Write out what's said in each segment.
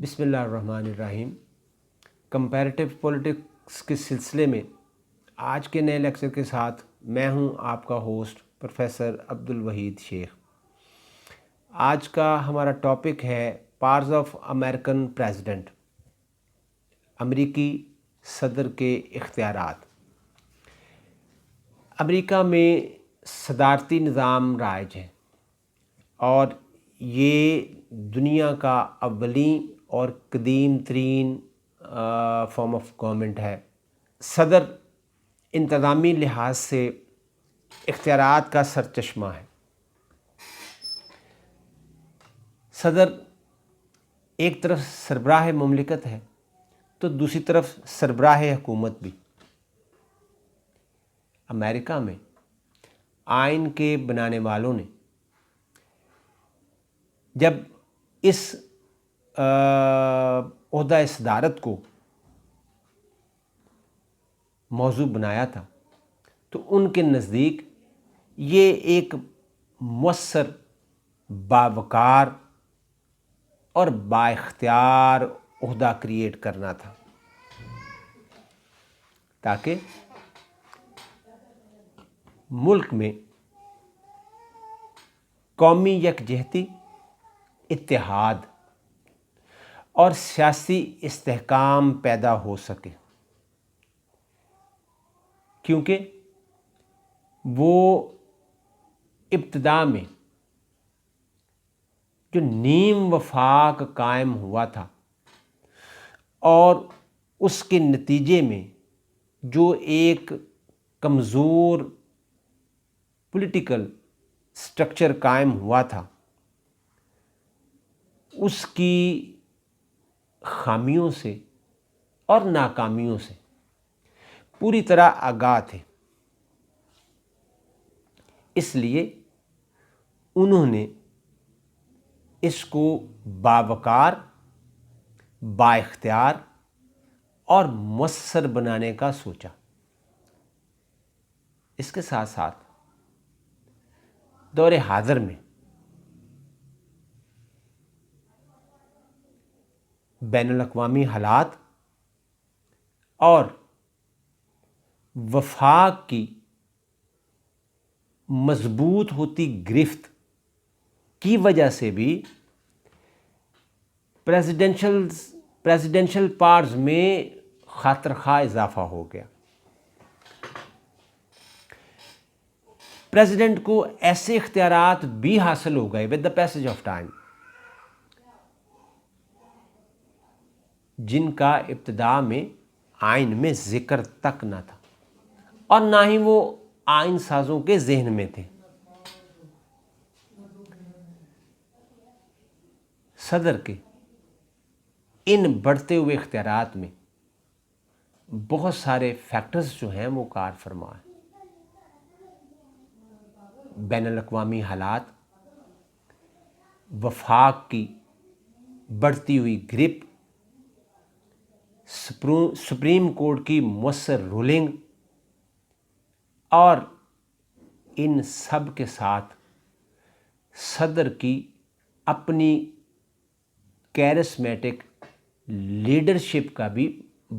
بسم اللہ الرحمن الرحیم۔ کمپیریٹیو پولیٹکس کے سلسلے میں آج کے نئے لیکچر کے ساتھ میں ہوں آپ کا ہوسٹ پروفیسر عبدالوحید شیخ۔ آج کا ہمارا ٹاپک ہے پاورز آف امریکن پریزیڈنٹ، امریکی صدر کے اختیارات۔ امریکہ میں صدارتی نظام رائج ہے اور یہ دنیا کا اولین اور قدیم ترین فارم آف گورنمنٹ ہے۔ صدر انتظامی لحاظ سے اختیارات کا سرچشمہ ہے۔ صدر ایک طرف سربراہ مملکت ہے تو دوسری طرف سربراہ حکومت بھی۔ امریکہ میں آئین کے بنانے والوں نے جب اس عہدہ صدارت کو موضوع بنایا تھا تو ان کے نزدیک یہ ایک مؤثر، باوقار اور بااختیار عہدہ کریٹ کرنا تھا تاکہ ملک میں قومی یکجہتی، اتحاد اور سیاسی استحکام پیدا ہو سکے، کیونکہ وہ ابتدا میں جو نیم وفاق قائم ہوا تھا اور اس کے نتیجے میں جو ایک کمزور پولیٹیکل سٹرکچر قائم ہوا تھا، اس کی خامیوں سے اور ناکامیوں سے پوری طرح آگاہ تھے۔ اس لیے انہوں نے اس کو باوقار، بااختیار اور مؤثر بنانے کا سوچا۔ اس کے ساتھ ساتھ دور حاضر میں بین الاقوامی حالات اور وفاق کی مضبوط ہوتی گرفت کی وجہ سے بھی پریزیڈنشل پاورز میں خاطر خواہ اضافہ ہو گیا۔ پریزیڈنٹ کو ایسے اختیارات بھی حاصل ہو گئے with the passage of time جن کا ابتدا میں آئین میں ذکر تک نہ تھا اور نہ ہی وہ آئین سازوں کے ذہن میں تھے۔ صدر کے ان بڑھتے ہوئے اختیارات میں بہت سارے فیکٹرز جو ہیں وہ کار فرما ہیں۔ بین الاقوامی حالات، وفاق کی بڑھتی ہوئی گرپ، سپریم کورٹ کی مؤثر رولنگ اور ان سب کے ساتھ صدر کی اپنی کیرسمیٹک لیڈرشپ کا بھی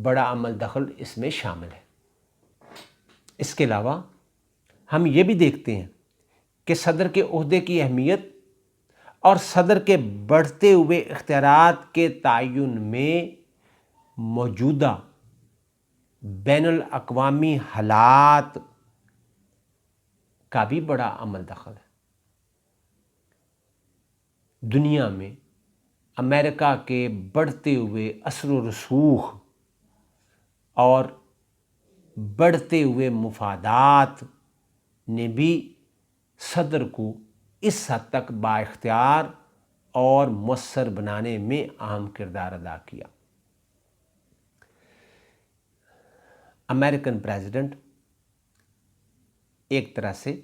بڑا عمل دخل اس میں شامل ہے۔ اس کے علاوہ ہم یہ بھی دیکھتے ہیں کہ صدر کے عہدے کی اہمیت اور صدر کے بڑھتے ہوئے اختیارات کے تعین میں موجودہ بین الاقوامی حالات کا بھی بڑا عمل دخل ہے۔ دنیا میں امریکہ کے بڑھتے ہوئے اثر و رسوخ اور بڑھتے ہوئے مفادات نے بھی صدر کو اس حد تک بااختیار اور مؤثر بنانے میں اہم کردار ادا کیا۔ امریکن پریزیڈنٹ ایک طرح سے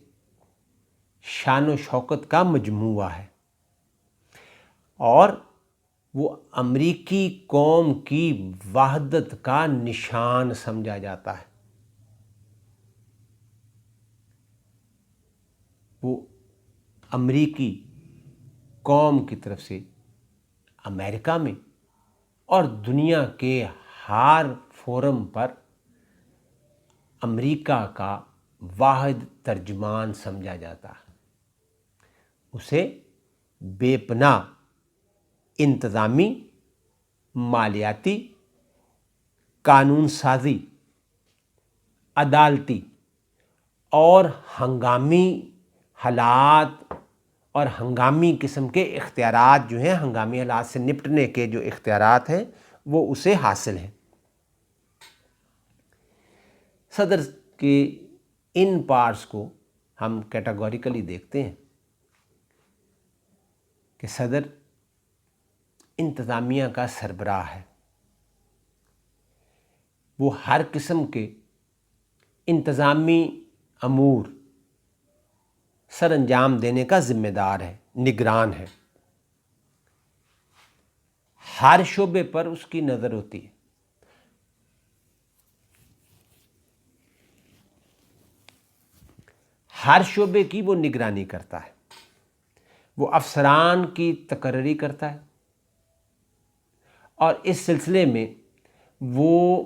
شان و شوکت کا مجموعہ ہے اور وہ امریکی قوم کی وحدت کا نشان سمجھا جاتا ہے۔ وہ امریکی قوم کی طرف سے امریکہ میں اور دنیا کے ہر فورم پر امریکہ کا واحد ترجمان سمجھا جاتا ہے. اسے بے پناہ انتظامی، مالیاتی، قانون سازی، عدالتی اور ہنگامی حالات اور ہنگامی قسم کے اختیارات جو ہیں، ہنگامی حالات سے نپٹنے کے جو اختیارات ہیں وہ اسے حاصل ہیں. صدر کے ان پارٹس کو ہم کیٹاگوریکلی دیکھتے ہیں کہ صدر انتظامیہ کا سربراہ ہے. وہ ہر قسم کے انتظامی امور سر انجام دینے کا ذمہ دار ہے، نگران ہے. ہر شعبے پر اس کی نظر ہوتی ہے. ہر شعبے کی وہ نگرانی کرتا ہے. وہ افسران کی تقرری کرتا ہے اور اس سلسلے میں وہ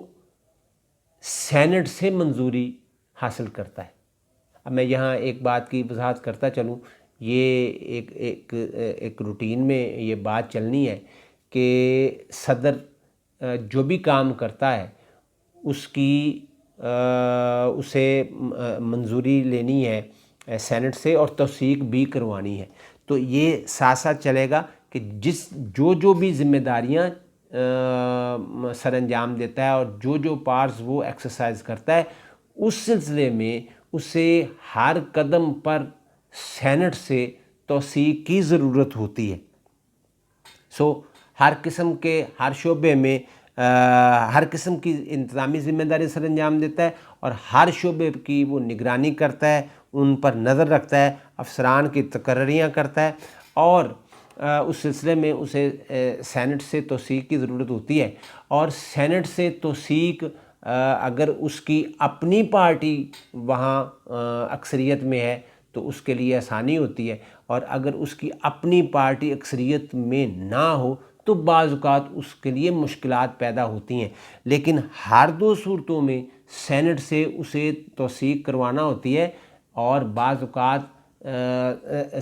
سینٹ سے منظوری حاصل کرتا ہے. اب میں یہاں ایک بات کی وضاحت کرتا چلوں، یہ ایک روٹین میں یہ بات چلنی ہے کہ صدر جو بھی کام کرتا ہے اس کی اسے منظوری لینی ہے سینٹ سے اور توثیق بھی کروانی ہے. تو یہ ساتھ ساتھ چلے گا کہ جو بھی ذمہ داریاں سر انجام دیتا ہے اور جو پارٹس وہ ایکسرسائز کرتا ہے، اس سلسلے میں اسے ہر قدم پر سینٹ سے توثیق کی ضرورت ہوتی ہے. ہر قسم کے ہر شعبے میں ہر قسم کی انتظامی ذمہ داری سر انجام دیتا ہے اور ہر شعبے کی وہ نگرانی کرتا ہے، ان پر نظر رکھتا ہے، افسران کی تقرریاں کرتا ہے اور اس سلسلے میں اسے سینٹ سے توثیق کی ضرورت ہوتی ہے. اور سینٹ سے توثیق اگر اس کی اپنی پارٹی وہاں اکثریت میں ہے تو اس کے لیے آسانی ہوتی ہے، اور اگر اس کی اپنی پارٹی اکثریت میں نہ ہو تو بعض اوقات اس کے لیے مشکلات پیدا ہوتی ہیں. لیکن ہر دو صورتوں میں سینٹ سے اسے توثیق کروانا ہوتی ہے اور بعض اوقات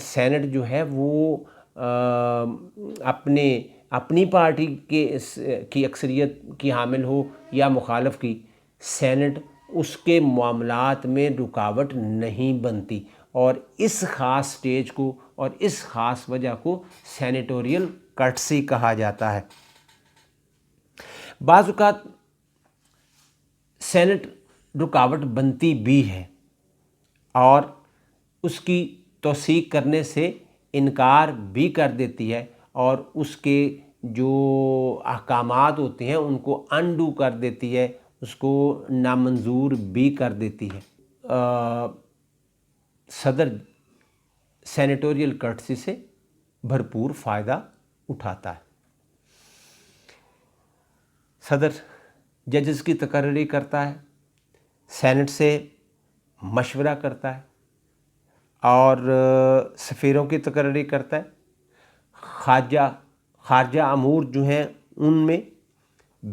سینٹ جو ہے وہ اپنی پارٹی کی اکثریت کی حامل ہو یا مخالف کی، سینٹ اس کے معاملات میں رکاوٹ نہیں بنتی. اور اس خاص سٹیج کو اور اس خاص وجہ کو سینیٹوریل کرٹسی کہا جاتا ہے. بعض اوقات سینٹ رکاوٹ بنتی بھی ہے اور اس کی توثیق کرنے سے انکار بھی کر دیتی ہے اور اس کے جو احکامات ہوتے ہیں ان کو انڈو کر دیتی ہے، اس کو نامنظور بھی کر دیتی ہے. صدر سینیٹوریل کرٹسی سے بھرپور فائدہ اٹھاتا ہے. صدر ججز کی تقرری کرتا ہے، سینٹ سے مشورہ کرتا ہے اور سفیروں کی تقرری کرتا ہے. خارجہ امور جو ہیں ان میں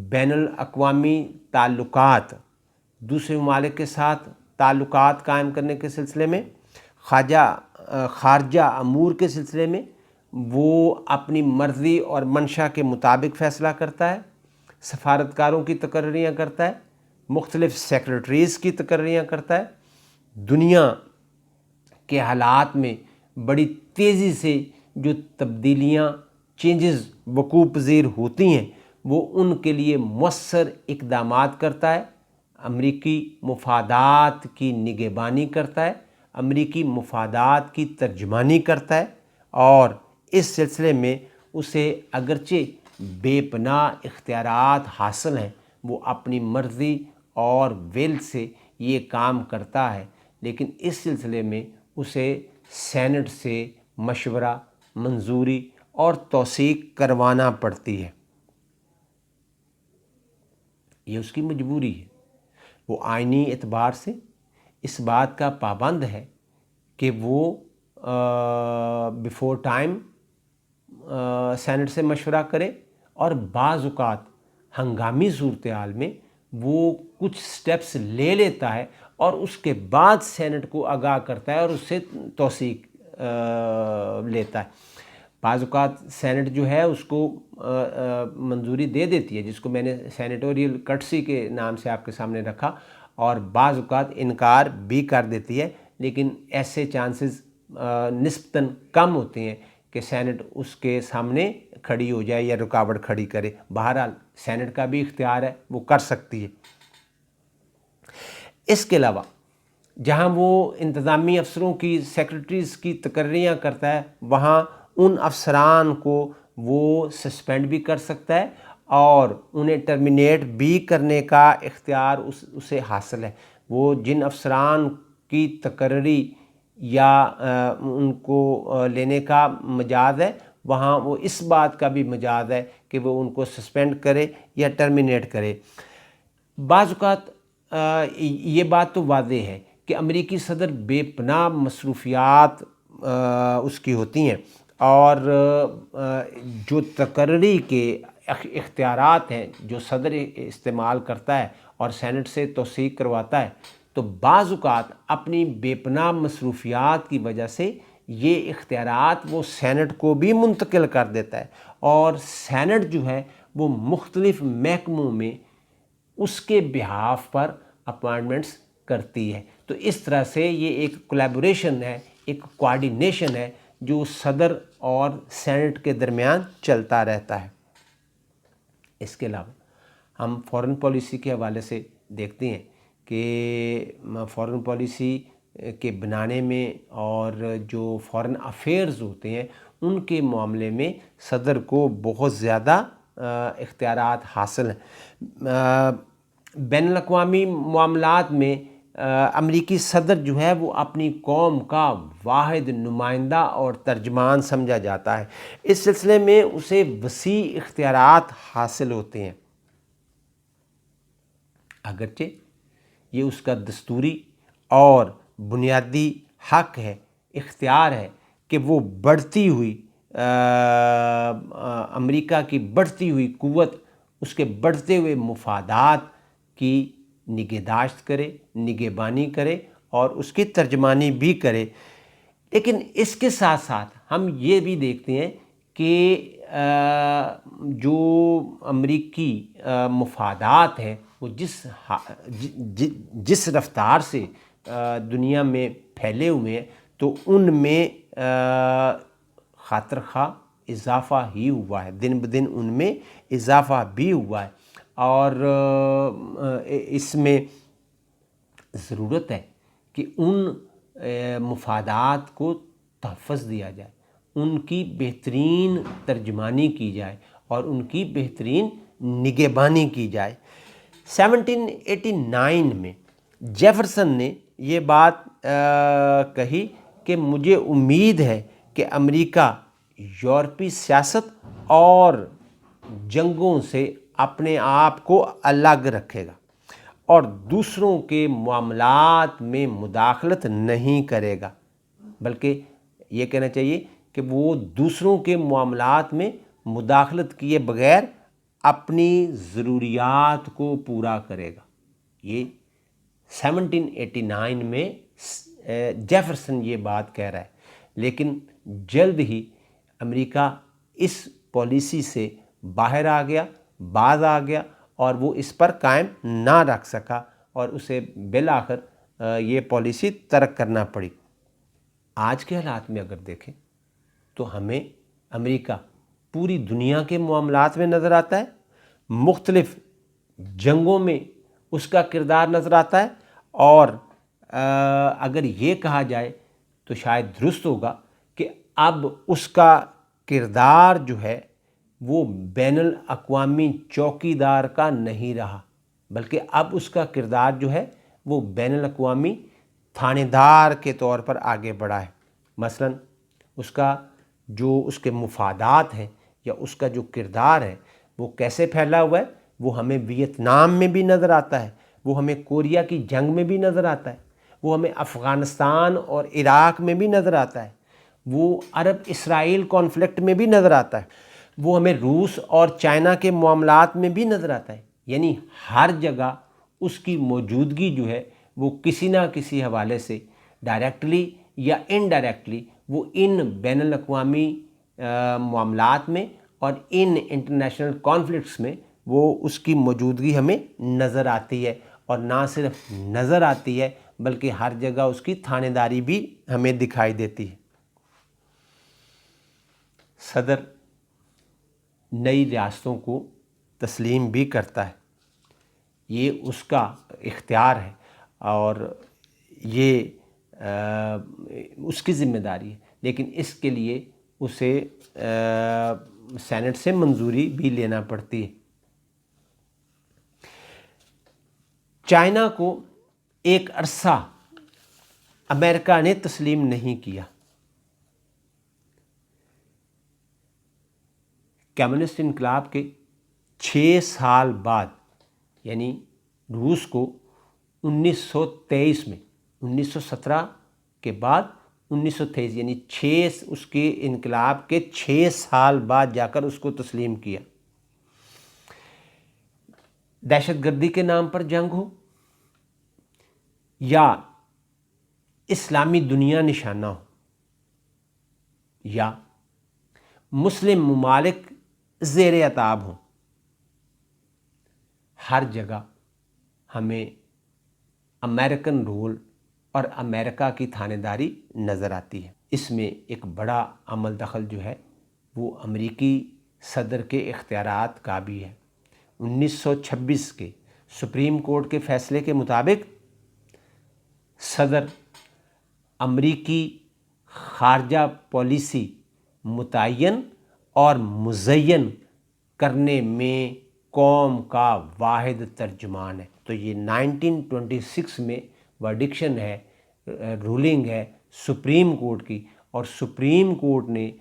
بین الاقوامی تعلقات، دوسرے ممالک کے ساتھ تعلقات قائم کرنے کے سلسلے میں، خارجہ امور کے سلسلے میں وہ اپنی مرضی اور منشا کے مطابق فیصلہ کرتا ہے. سفارتکاروں کی تقرریاں کرتا ہے، مختلف سیکرٹریز کی تقرریاں کرتا ہے. دنیا کے حالات میں بڑی تیزی سے جو تبدیلیاں چینجز وقوع پذیر ہوتی ہیں وہ ان کے لیے مؤثر اقدامات کرتا ہے، امریکی مفادات کی نگہبانی کرتا ہے، امریکی مفادات کی ترجمانی کرتا ہے. اور اس سلسلے میں اسے اگرچہ بے پناہ اختیارات حاصل ہیں، وہ اپنی مرضی اور ویل سے یہ کام کرتا ہے، لیکن اس سلسلے میں اسے سینٹ سے مشورہ، منظوری اور توثیق کروانا پڑتی ہے. یہ اس کی مجبوری ہے. وہ آئینی اعتبار سے اس بات کا پابند ہے کہ وہ بیفور ٹائم سینٹ سے مشورہ کرے اور بعض اوقات ہنگامی صورتحال میں وہ کچھ سٹیپس لے لیتا ہے اور اس کے بعد سینٹ کو آگاہ کرتا ہے اور اس سے توثیق لیتا ہے۔ بعض اوقات سینٹ جو ہے اس کو منظوری دے دیتی ہے، جس کو میں نے سینیٹوریل کٹسی کے نام سے آپ کے سامنے رکھا، اور بعض اوقات انکار بھی کر دیتی ہے، لیکن ایسے چانسز نسبتاً کم ہوتے ہیں کہ سینٹ اس کے سامنے کھڑی ہو جائے یا رکاوٹ کھڑی کرے۔ بہرحال سینٹ کا بھی اختیار ہے، وہ کر سکتی ہے۔ اس کے علاوہ جہاں وہ انتظامی افسروں کی سیکرٹریز کی تقرریاں کرتا ہے، وہاں ان افسران کو وہ سسپینڈ بھی کر سکتا ہے اور انہیں ٹرمینیٹ بھی کرنے کا اختیار اسے حاصل ہے۔ وہ جن افسران کی تقرری یا ان کو لینے کا مجاز ہے، وہاں وہ اس بات کا بھی مجاز ہے کہ وہ ان کو سسپینڈ کرے یا ٹرمینیٹ کرے۔ بعض اوقات یہ بات تو واضح ہے کہ امریکی صدر بے پناہ مصروفیات اس کی ہوتی ہیں، اور جو تقرری کے اختیارات ہیں جو صدر استعمال کرتا ہے اور سینٹ سے توثیق کرواتا ہے، تو بعض اوقات اپنی بے پناہ مصروفیات کی وجہ سے یہ اختیارات وہ سینٹ کو بھی منتقل کر دیتا ہے، اور سینٹ جو ہے وہ مختلف محکموں میں اس کے بہاف پر اپوائنٹمنٹس کرتی ہے۔ تو اس طرح سے یہ ایک کولیبوریشن ہے، ایک کوآرڈینیشن ہے جو صدر اور سینٹ کے درمیان چلتا رہتا ہے۔ اس کے علاوہ ہم فارن پالیسی کے حوالے سے دیکھتے ہیں کہ فارن پالیسی کے بنانے میں اور جو فارن افیئرز ہوتے ہیں ان کے معاملے میں صدر کو بہت زیادہ اختیارات حاصل ہیں۔ بین الاقوامی معاملات میں امریکی صدر جو ہے وہ اپنی قوم کا واحد نمائندہ اور ترجمان سمجھا جاتا ہے۔ اس سلسلے میں اسے وسیع اختیارات حاصل ہوتے ہیں، اگرچہ یہ اس کا دستوری اور بنیادی حق ہے، اختیار ہے کہ وہ بڑھتی ہوئی امریکہ کی بڑھتی ہوئی قوت، اس کے بڑھتے ہوئے مفادات کی نگہداشت کرے، نگہبانی کرے اور اس کی ترجمانی بھی کرے۔ لیکن اس کے ساتھ ساتھ ہم یہ بھی دیکھتے ہیں کہ جو امریکی مفادات ہیں وہ جس رفتار سے دنیا میں پھیلے ہوئے ہیں، تو ان میں خاطر خواہ اضافہ ہی ہوا ہے، دن بدن ان میں اضافہ بھی ہوا ہے، اور اس میں ضرورت ہے کہ ان مفادات کو تحفظ دیا جائے، ان کی بہترین ترجمانی کی جائے اور ان کی بہترین نگہبانی کی جائے۔ 1789 میں جیفرسن نے یہ بات کہی کہ مجھے امید ہے کہ امریکہ یورپی سیاست اور جنگوں سے اپنے آپ کو الگ رکھے گا اور دوسروں کے معاملات میں مداخلت نہیں کرے گا، بلکہ یہ کہنا چاہیے کہ وہ دوسروں کے معاملات میں مداخلت کیے بغیر اپنی ضروریات کو پورا کرے گا۔ یہ 1789 میں جیفرسن یہ بات کہہ رہا ہے، لیکن جلد ہی امریکہ اس پالیسی سے باہر آ گیا، باز آ گیا، اور وہ اس پر قائم نہ رکھ سکا اور اسے بالآخر یہ پالیسی ترک کرنا پڑی۔ آج کے حالات میں اگر دیکھیں تو ہمیں امریکہ پوری دنیا کے معاملات میں نظر آتا ہے، مختلف جنگوں میں اس کا کردار نظر آتا ہے، اور اگر یہ کہا جائے تو شاید درست ہوگا کہ اب اس کا کردار جو ہے وہ بین الاقوامی چوکیدار کا نہیں رہا، بلکہ اب اس کا کردار جو ہے وہ بین الاقوامی تھانے دار کے طور پر آگے بڑھا ہے۔ مثلا اس کا جو اس کے مفادات ہیں یا اس کا جو کردار ہے وہ کیسے پھیلا ہوا ہے، وہ ہمیں ویتنام میں بھی نظر آتا ہے، وہ ہمیں کوریا کی جنگ میں بھی نظر آتا ہے، وہ ہمیں افغانستان اور عراق میں بھی نظر آتا ہے، وہ عرب اسرائیل کانفلکٹ میں بھی نظر آتا ہے۔ وہ ہمیں روس اور چائنا کے معاملات میں بھی نظر آتا ہے، یعنی ہر جگہ اس کی موجودگی جو ہے وہ کسی نہ کسی حوالے سے ڈائریکٹلی یا انڈائریکٹلی وہ ان بین الاقوامی معاملات میں اور ان انٹرنیشنل کانفلکٹس میں وہ اس کی موجودگی ہمیں نظر آتی ہے، اور نہ صرف نظر آتی ہے بلکہ ہر جگہ اس کی تھانے داری بھی ہمیں دکھائی دیتی ہے۔ صدر نئی ریاستوں کو تسلیم بھی کرتا ہے، یہ اس کا اختیار ہے اور یہ اس کی ذمہ داری ہے، لیکن اس کے لیے اسے سینٹ سے منظوری بھی لینا پڑتی ہے۔ چائنا کو ایک عرصہ امریکہ نے تسلیم نہیں کیا۔ کمیونسٹ انقلاب کے 6 سال بعد، یعنی روس کو 1923 میں، 1917 کے بعد 1923 یعنی اس کے انقلاب کے 6 سال بعد جا کر اس کو تسلیم کیا۔ دہشت گردی کے نام پر جنگ ہو یا اسلامی دنیا نشانہ ہو یا مسلم ممالک زیر عتاب ہوں، ہر جگہ ہمیں امریکن رول اور امریکہ کی تھانے داری نظر آتی ہے۔ اس میں ایک بڑا عمل دخل جو ہے وہ امریکی صدر کے اختیارات کا بھی ہے۔ 1926 کے سپریم کورٹ کے فیصلے کے مطابق صدر امریکی خارجہ پالیسی متعین اور مزین کرنے میں قوم کا واحد ترجمان ہے۔ تو یہ 1926 میں ورڈکشن ہے، رولنگ ہے سپریم کورٹ کی، اور سپریم کورٹ نے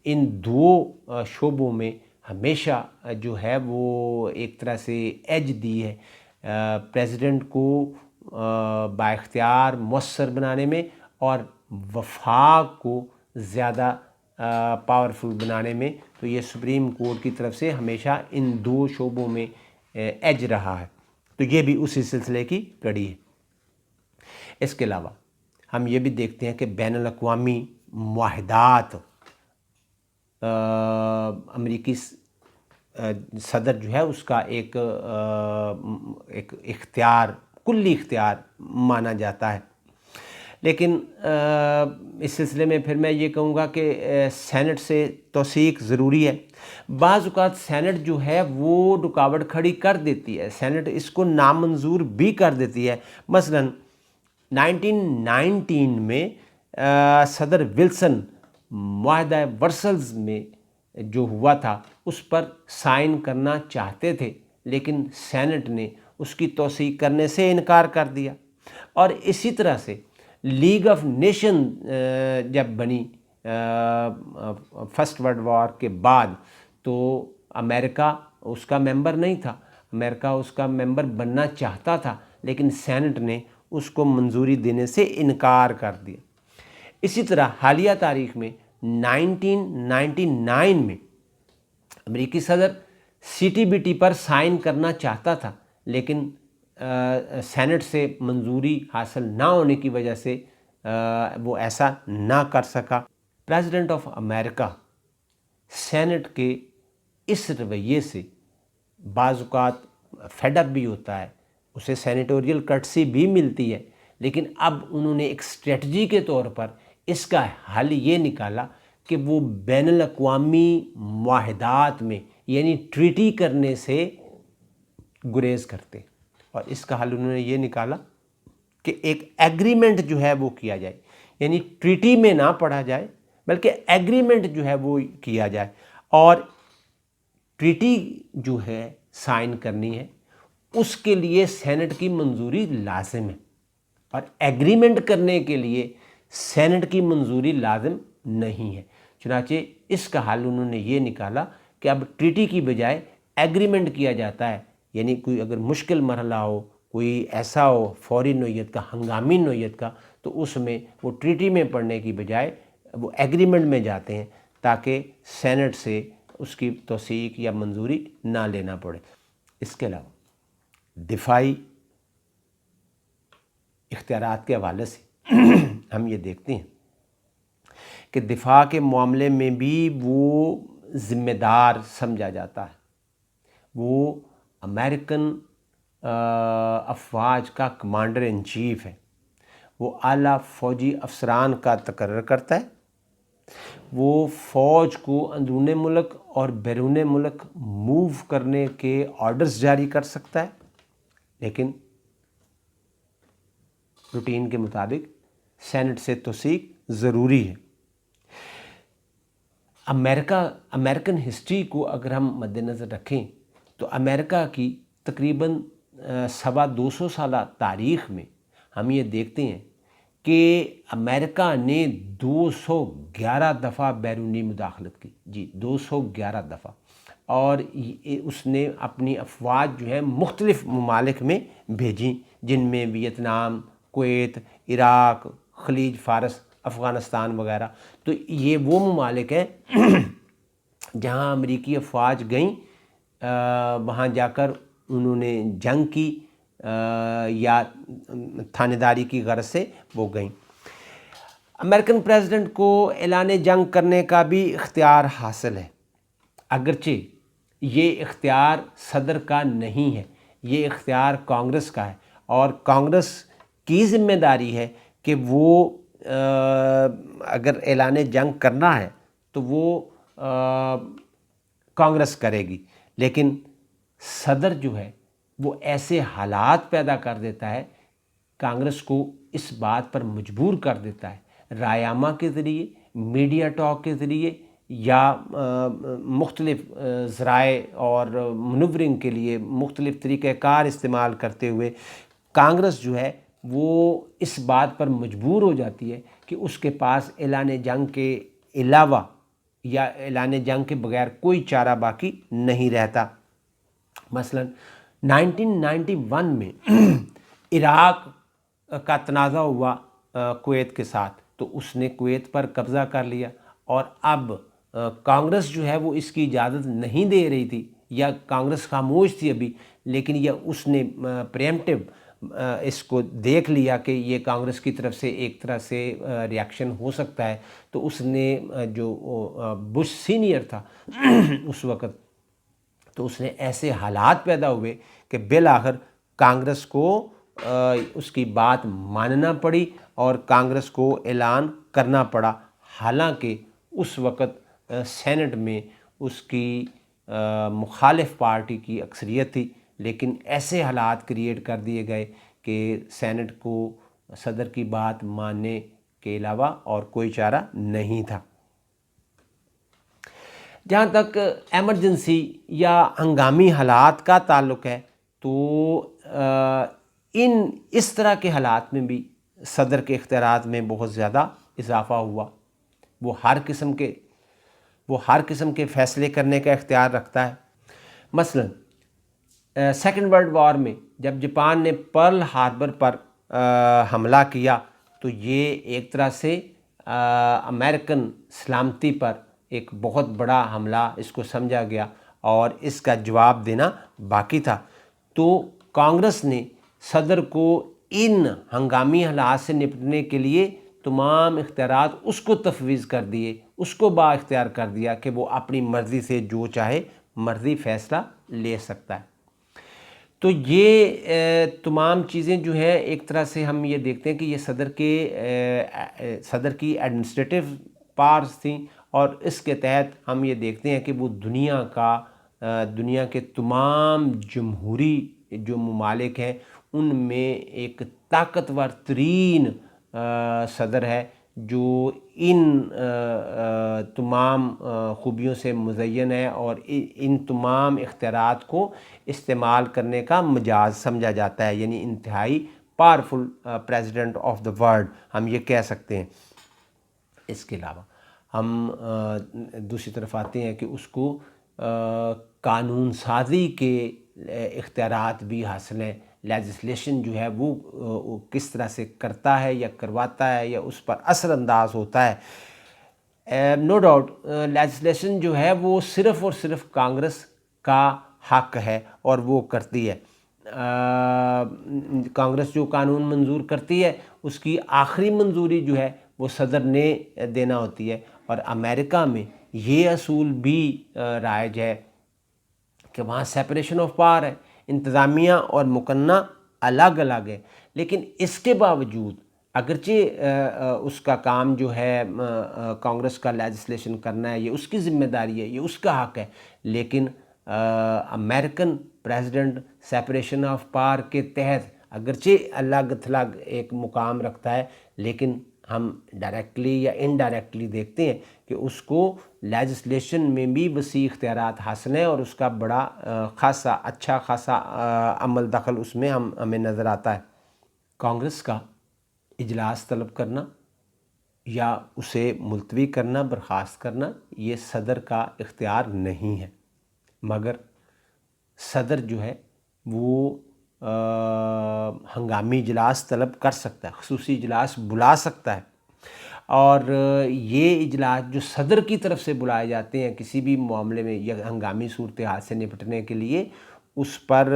ان 2 شعبوں میں ہمیشہ جو ہے وہ ایک طرح سے ایج دی ہے، پریزیڈنٹ کو بااختیار مؤثر بنانے میں اور وفاق کو زیادہ پاورفل بنانے میں۔ تو یہ سپریم کورٹ کی طرف سے ہمیشہ ان 2 شعبوں میں ایج رہا ہے، تو یہ بھی اسی سلسلے کی کڑی ہے۔ اس کے علاوہ ہم یہ بھی دیکھتے ہیں کہ بین الاقوامی معاہدات امریکی صدر جو ہے اس کا ایک اختیار، کلی اختیار مانا جاتا ہے۔ لیکن اس سلسلے میں پھر میں یہ کہوں گا کہ سینٹ سے توثیق ضروری ہے۔ بعض اوقات سینٹ جو ہے وہ رکاوٹ کھڑی کر دیتی ہے، سینٹ اس کو نامنظور بھی کر دیتی ہے۔ مثلاً 1919 میں صدر ولسن معاہدہ ورسلز میں جو ہوا تھا اس پر سائن کرنا چاہتے تھے، لیکن سینٹ نے اس کی توثیق کرنے سے انکار کر دیا۔ اور اسی طرح سے لیگ آف نیشن جب بنی فرسٹ ورلڈ وار کے بعد، تو امریکہ اس کا ممبر نہیں تھا، امریکہ اس کا ممبر بننا چاہتا تھا، لیکن سینٹ نے اس کو منظوری دینے سے انکار کر دیا۔ اسی طرح حالیہ تاریخ میں 1999 میں امریکی صدر سی ٹی بی ٹی پر سائن کرنا چاہتا تھا، لیکن سینٹ سے منظوری حاصل نہ ہونے کی وجہ سے وہ ایسا نہ کر سکا۔ پریزیڈنٹ آف امریکہ سینٹ کے اس رویے سے بعض اوقات فیڈ اپ بھی ہوتا ہے، اسے سینیٹوریل کرٹسی بھی ملتی ہے، لیکن اب انہوں نے ایک اسٹریٹجی کے طور پر اس کا حل یہ نکالا کہ وہ بین الاقوامی معاہدات میں یعنی ٹریٹی کرنے سے گریز کرتے، اور اس کا حل انہوں نے یہ نکالا کہ ایک ایگریمنٹ جو ہے وہ کیا جائے، یعنی ٹریٹی میں نہ پڑھا جائے بلکہ ایگریمنٹ جو ہے وہ کیا جائے، اور ٹریٹی جو ہے سائن کرنی ہے اس کے لیے سینٹ کی منظوری لازم ہے، اور ایگریمنٹ کرنے کے لیے سینٹ کی منظوری لازم نہیں ہے۔ چنانچہ اس کا حل انہوں نے یہ نکالا کہ اب ٹریٹی کی بجائے ایگریمنٹ کیا جاتا ہے، یعنی کوئی اگر مشکل مرحلہ ہو، کوئی ایسا ہو فوری نوعیت کا، ہنگامی نوعیت کا، تو اس میں وہ ٹریٹی میں پڑھنے کی بجائے وہ ایگریمنٹ میں جاتے ہیں تاکہ سینٹ سے اس کی توثیق یا منظوری نہ لینا پڑے۔ اس کے علاوہ دفاعی اختیارات کے حوالے سے ہم یہ دیکھتے ہیں کہ دفاع کے معاملے میں بھی وہ ذمہ دار سمجھا جاتا ہے، وہ امریکن افواج کا کمانڈر ان چیف ہے، وہ اعلیٰ فوجی افسران کا تقرر کرتا ہے، وہ فوج کو اندرون ملک اور بیرون ملک موو کرنے کے آرڈرز جاری کر سکتا ہے، لیکن روٹین کے مطابق سینٹ سے توثیق ضروری ہے۔ امریکن ہسٹری کو اگر ہم مد نظر رکھیں تو امریکہ کی تقریباً 250 سالہ تاریخ میں ہم یہ دیکھتے ہیں کہ امریکہ نے 211 دفعہ بیرونی مداخلت کی، جی 211 دفعہ، اور اس نے اپنی افواج جو ہے مختلف ممالک میں بھیجیں، جن میں ویتنام، کویت، عراق، خلیج فارس، افغانستان وغیرہ۔ تو یہ وہ ممالک ہیں جہاں امریکی افواج گئیں، وہاں جا کر انہوں نے جنگ کی یا تھانے داری کی غرض سے وہ گئیں۔ امریکن پریزیڈنٹ کو اعلان جنگ کرنے کا بھی اختیار حاصل ہے، اگرچہ یہ اختیار صدر کا نہیں ہے، یہ اختیار کانگریس کا ہے، اور کانگریس کی ذمہ داری ہے کہ وہ اگر اعلان جنگ کرنا ہے تو وہ کانگریس کرے گی، لیکن صدر جو ہے وہ ایسے حالات پیدا کر دیتا ہے، کانگریس کو اس بات پر مجبور کر دیتا ہے، رائے عامہ کے ذریعے، میڈیا ٹاک کے ذریعے، یا مختلف ذرائع اور منورنگ کے لیے مختلف طریقہ کار استعمال کرتے ہوئے کانگریس جو ہے وہ اس بات پر مجبور ہو جاتی ہے کہ اس کے پاس اعلان جنگ کے علاوہ یا اعلان جنگ کے بغیر کوئی چارہ باقی نہیں رہتا۔ مثلا 1991 میں عراق کا تنازع ہوا کویت کے ساتھ، تو اس نے کویت پر قبضہ کر لیا، اور اب کانگریس جو ہے وہ اس کی اجازت نہیں دے رہی تھی، یا کانگریس خاموش تھی ابھی، لیکن یہ اس نے پریمپٹیو اس کو دیکھ لیا کہ یہ کانگریس کی طرف سے ایک طرح سے ریاکشن ہو سکتا ہے، تو اس نے جو بش سینئر تھا اس وقت، تو اس نے ایسے حالات پیدا ہوئے کہ بالآخر کانگریس کو اس کی بات ماننا پڑی اور کانگریس کو اعلان کرنا پڑا، حالانکہ اس وقت سینٹ میں اس کی مخالف پارٹی کی اکثریت تھی، لیکن ایسے حالات کریٹ کر دیے گئے کہ سینٹ کو صدر کی بات ماننے کے علاوہ اور کوئی چارہ نہیں تھا۔ جہاں تک ایمرجنسی یا ہنگامی حالات کا تعلق ہے تو اس طرح کے حالات میں بھی صدر کے اختیارات میں بہت زیادہ اضافہ ہوا، وہ ہر قسم کے فیصلے کرنے کا اختیار رکھتا ہے۔ مثلا سیکنڈ ورلڈ وار میں جب جاپان نے پرل ہاربر پر حملہ کیا تو یہ ایک طرح سے امریکن سلامتی پر ایک بہت بڑا حملہ اس کو سمجھا گیا، اور اس کا جواب دینا باقی تھا۔ تو کانگریس نے صدر کو ان ہنگامی حالات سے نپٹنے کے لیے تمام اختیارات اس کو تفویض کر دیے، اس کو با اختیار کر دیا کہ وہ اپنی مرضی سے جو چاہے مرضی فیصلہ لے سکتا ہے۔ تو یہ تمام چیزیں جو ہیں ایک طرح سے ہم یہ دیکھتے ہیں کہ یہ صدر کی ایڈمنسٹریٹو پاورز تھیں، اور اس کے تحت ہم یہ دیکھتے ہیں کہ وہ دنیا کے تمام جمہوری جو ممالک ہیں ان میں ایک طاقتور ترین صدر ہے جو ان تمام خوبیوں سے مزین ہے، اور ان تمام اختیارات کو استعمال کرنے کا مجاز سمجھا جاتا ہے، یعنی انتہائی powerful president of the world ہم یہ کہہ سکتے ہیں۔ اس کے علاوہ ہم دوسری طرف آتے ہیں کہ اس کو قانون سازی کے اختیارات بھی حاصل ہیں، لیجسلیشن جو ہے وہ کس طرح سے کرتا ہے یا کرواتا ہے یا اس پر اثر انداز ہوتا ہے، نو ڈاؤٹ لیجسلیشن جو ہے وہ صرف اور صرف کانگریس کا حق ہے اور وہ کرتی ہے. کانگریس جو قانون منظور کرتی ہے اس کی آخری منظوری جو ہے وہ صدر نے دینا ہوتی ہے. اور امریکہ میں یہ اصول بھی رائج ہے کہ وہاں سیپریشن آف پاور ہے، انتظامیہ اور مقننہ الگ الگ ہے. لیکن اس کے باوجود اگرچہ اس کا کام جو ہے کانگریس کا لیجسلیشن کرنا ہے، یہ اس کی ذمہ داری ہے، یہ اس کا حق ہے، لیکن American president separation of power کے تحت اگرچہ الگ تھلگ ایک مقام رکھتا ہے، لیکن ہم ڈائریکٹلی یا انڈائریکٹلی دیکھتے ہیں کہ اس کو لیجسلیشن میں بھی وسیع اختیارات حاصل ہیں اور اس کا بڑا اچھا خاصا عمل دخل اس میں ہمیں نظر آتا ہے. کانگریس کا اجلاس طلب کرنا یا اسے ملتوی کرنا، برخاست کرنا، یہ صدر کا اختیار نہیں ہے، مگر صدر جو ہے وہ ہنگامی اجلاس طلب کر سکتا ہے، خصوصی اجلاس بلا سکتا ہے. اور یہ اجلاس جو صدر کی طرف سے بلائے جاتے ہیں کسی بھی معاملے میں یا ہنگامی صورتحال سے نپٹنے کے لیے، اس پر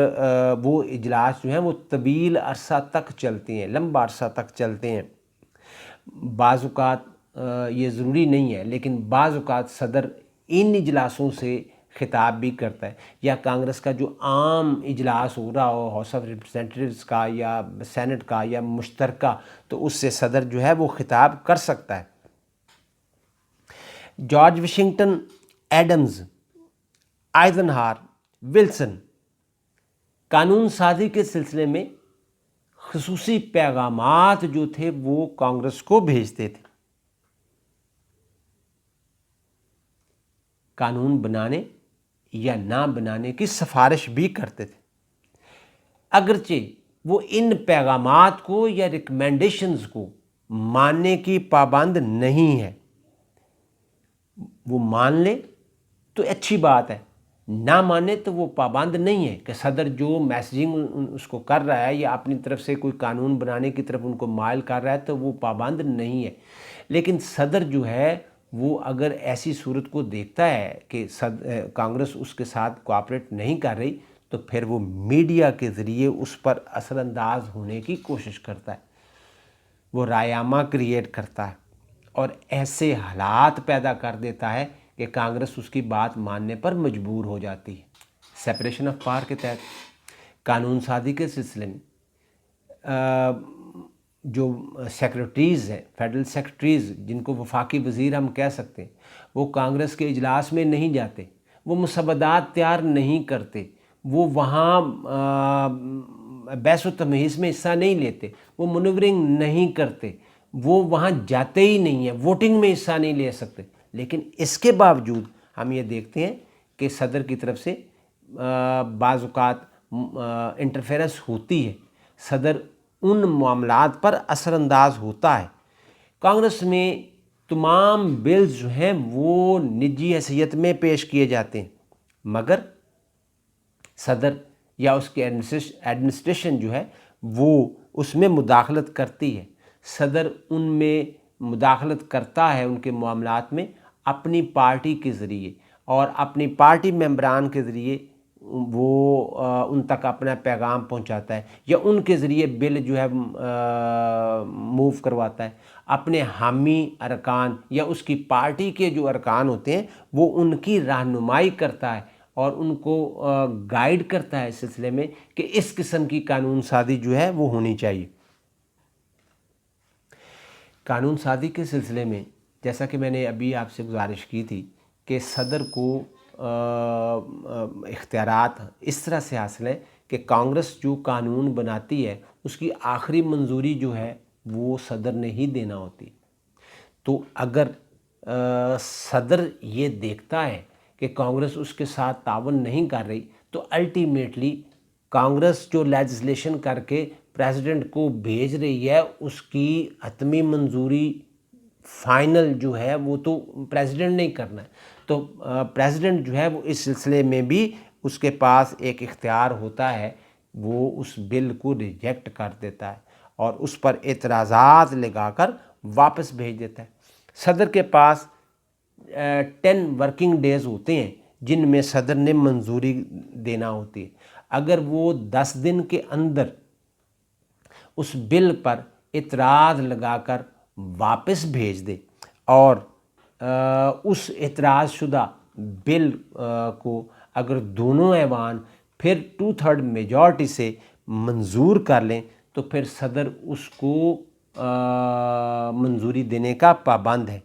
وہ اجلاس جو ہیں وہ طویل عرصہ تک چلتے ہیں، لمبا عرصہ تک چلتے ہیں. بعض اوقات یہ ضروری نہیں ہے، لیکن بعض اوقات صدر ان اجلاسوں سے خطاب بھی کرتا ہے، یا کانگریس کا جو عام اجلاس ہو رہا ہو ہاؤس آف ریپرزینٹیٹیوز کا یا سینٹ کا یا مشترکہ، تو اس سے صدر جو ہے وہ خطاب کر سکتا ہے. جارج واشنگٹن، ایڈمز، آئزنہاور، ولسن قانون سازی کے سلسلے میں خصوصی پیغامات جو تھے وہ کانگریس کو بھیجتے تھے، قانون بنانے یا نہ بنانے کی سفارش بھی کرتے تھے. اگرچہ وہ ان پیغامات کو یا ریکمینڈیشنز کو ماننے کی پابند نہیں ہے، وہ مان لے تو اچھی بات ہے، نہ مانے تو وہ پابند نہیں ہے کہ صدر جو میسیجنگ اس کو کر رہا ہے یا اپنی طرف سے کوئی قانون بنانے کی طرف ان کو مائل کر رہا ہے تو وہ پابند نہیں ہے. لیکن صدر جو ہے وہ اگر ایسی صورت کو دیکھتا ہے کہ کانگریس اس کے ساتھ کوآپریٹ نہیں کر رہی تو پھر وہ میڈیا کے ذریعے اس پر اثر انداز ہونے کی کوشش کرتا ہے، وہ رائے کریٹ کرتا ہے اور ایسے حالات پیدا کر دیتا ہے کہ کانگریس اس کی بات ماننے پر مجبور ہو جاتی ہے. سیپریشن آف پاور کے تحت قانون سازی کے سلسلے میں جو سیکرٹریز ہیں، فیڈرل سیکرٹریز جن کو وفاقی وزیر ہم کہہ سکتے ہیں، وہ کانگریس کے اجلاس میں نہیں جاتے، وہ مسودات تیار نہیں کرتے، وہ وہاں بحث و تمہیز میں حصہ نہیں لیتے، وہ منورنگ نہیں کرتے، وہ وہاں جاتے ہی نہیں ہیں، ووٹنگ میں حصہ نہیں لے سکتے. لیکن اس کے باوجود ہم یہ دیکھتے ہیں کہ صدر کی طرف سے بعض اوقات انٹرفیرنس ہوتی ہے، صدر ان معاملات پر اثر انداز ہوتا ہے. کانگریس میں تمام بلز جو ہیں وہ نجی حیثیت میں پیش کیے جاتے ہیں، مگر صدر یا اس کی ایڈمنسٹریشن جو ہے وہ اس میں مداخلت کرتی ہے. صدر ان میں مداخلت کرتا ہے ان کے معاملات میں اپنی پارٹی کے ذریعے، اور اپنی پارٹی ممبران کے ذریعے وہ ان تک اپنا پیغام پہنچاتا ہے یا ان کے ذریعے بل جو ہے موو کرواتا ہے. اپنے حامی ارکان یا اس کی پارٹی کے جو ارکان ہوتے ہیں وہ ان کی رہنمائی کرتا ہے اور ان کو گائیڈ کرتا ہے اس سلسلے میں کہ اس قسم کی قانون سازی جو ہے وہ ہونی چاہیے. قانون سازی کے سلسلے میں جیسا کہ میں نے ابھی آپ سے گزارش کی تھی کہ صدر کو اختیارات اس طرح سے حاصل ہے کہ کانگریس جو قانون بناتی ہے اس کی آخری منظوری جو ہے وہ صدر نے ہی دینا ہوتی. تو اگر صدر یہ دیکھتا ہے کہ کانگریس اس کے ساتھ تعاون نہیں کر رہی تو الٹیمیٹلی کانگریس جو لیجسلیشن کر کے پریزیڈنٹ کو بھیج رہی ہے اس کی حتمی منظوری فائنل جو ہے وہ تو پریزیڈنٹ نہیں کرنا ہے. تو پریزیڈنٹ جو ہے وہ اس سلسلے میں بھی اس کے پاس ایک اختیار ہوتا ہے، وہ اس بل کو ریجیکٹ کر دیتا ہے اور اس پر اعتراضات لگا کر واپس بھیج دیتا ہے. صدر کے پاس 10 ورکنگ ڈیز ہوتے ہیں جن میں صدر نے منظوری دینا ہوتی ہے. اگر وہ 10 دن کے اندر اس بل پر اعتراض لگا کر واپس بھیج دے اور اس اعتراض شدہ بل کو اگر دونوں ایوان پھر 2/3 میجورٹی سے منظور کر لیں تو پھر صدر اس کو منظوری دینے کا پابند ہے.